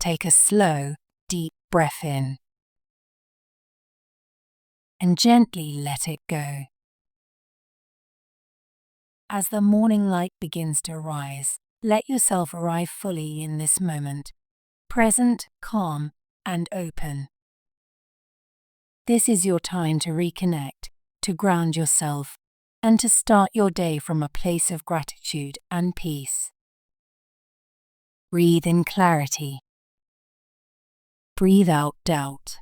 Take a slow, deep breath in and gently let it go. As the morning light begins to rise, let yourself arrive fully in this moment, present, calm, and open. This is your time to reconnect, to ground yourself, and to start your day from a place of gratitude and peace. Breathe in clarity. Breathe out doubt.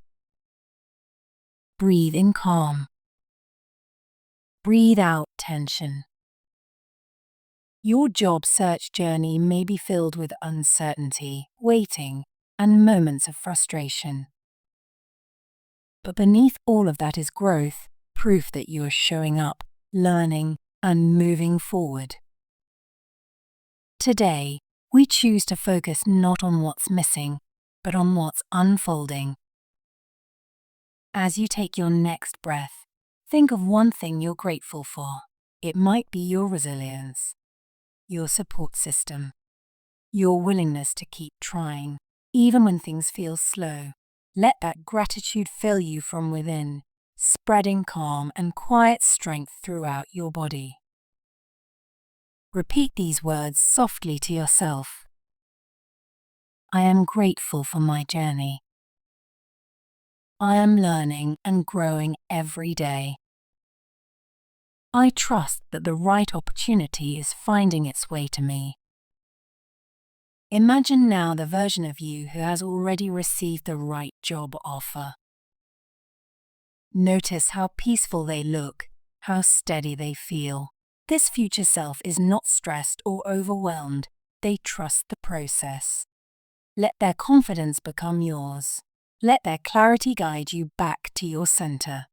Breathe in calm. Breathe out tension. Your job search journey may be filled with uncertainty, waiting, and moments of frustration. But beneath all of that is growth, proof that you are showing up, learning, and moving forward. Today, we choose to focus not on what's missing, but on what's unfolding. As you take your next breath, think of one thing you're grateful for. It might be your resilience, your support system, your willingness to keep trying, even when things feel slow. Let that gratitude fill you from within, spreading calm and quiet strength throughout your body. Repeat these words softly to yourself. I am grateful for my journey. I am learning and growing every day. I trust that the right opportunity is finding its way to me. Imagine now the version of you who has already received the right job offer. Notice how peaceful they look, how steady they feel. This future self is not stressed or overwhelmed. They trust the process. Let their confidence become yours. Let their clarity guide you back to your center.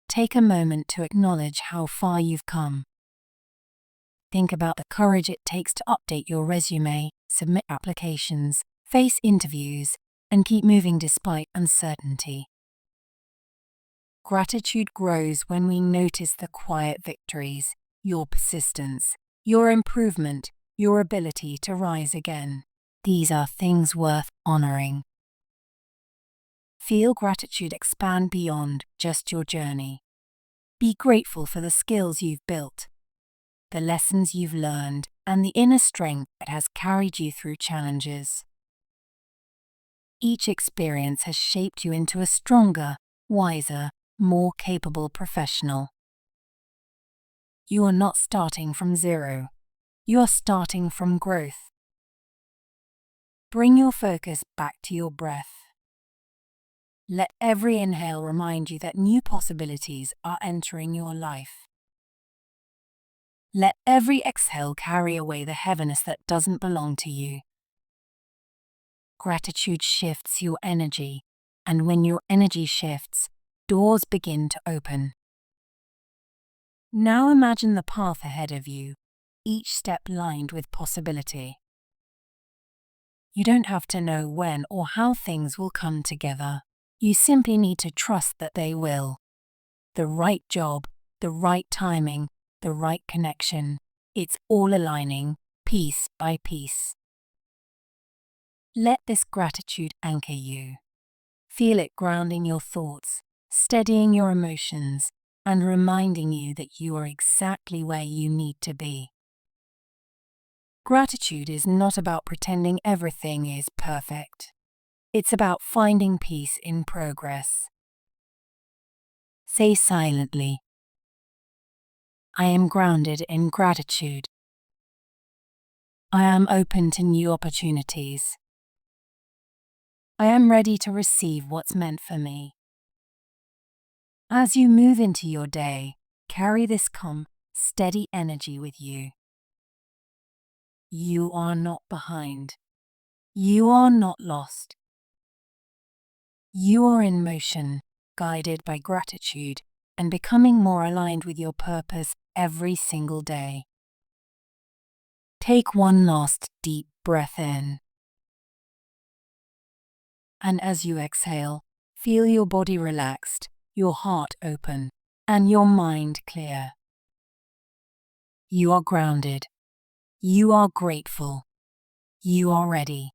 Take a moment to acknowledge how far you've come. Think about the courage it takes to update your resume, submit applications, face interviews, and keep moving despite uncertainty. Gratitude grows when we notice the quiet victories, your persistence, your improvement, your ability to rise again. These are things worth honoring. Feel gratitude expand beyond just your journey. Be grateful for the skills you've built, the lessons you've learned, and the inner strength that has carried you through challenges. Each experience has shaped you into a stronger, wiser, more capable professional. You are not starting from zero. You are starting from growth. Bring your focus back to your breath. Let every inhale remind you that new possibilities are entering your life. Let every exhale carry away the heaviness that doesn't belong to you. Gratitude shifts your energy, and when your energy shifts, doors begin to open. Now imagine the path ahead of you, each step lined with possibility. You don't have to know when or how things will come together. You simply need to trust that they will. The right job, the right timing, the right connection. It's all aligning, piece by piece. Let this gratitude anchor you. Feel it grounding your thoughts, steadying your emotions, and reminding you that you are exactly where you need to be. Gratitude is not about pretending everything is perfect. It's about finding peace in progress. Say silently, I am grounded in gratitude. I am open to new opportunities. I am ready to receive what's meant for me. As you move into your day, carry this calm, steady energy with you. You are not behind. You are not lost. You are in motion, guided by gratitude, and becoming more aligned with your purpose every single day. Take one last deep breath in. And as you exhale, feel your body relaxed, your heart open, and your mind clear. You are grounded. You are grateful. You are ready.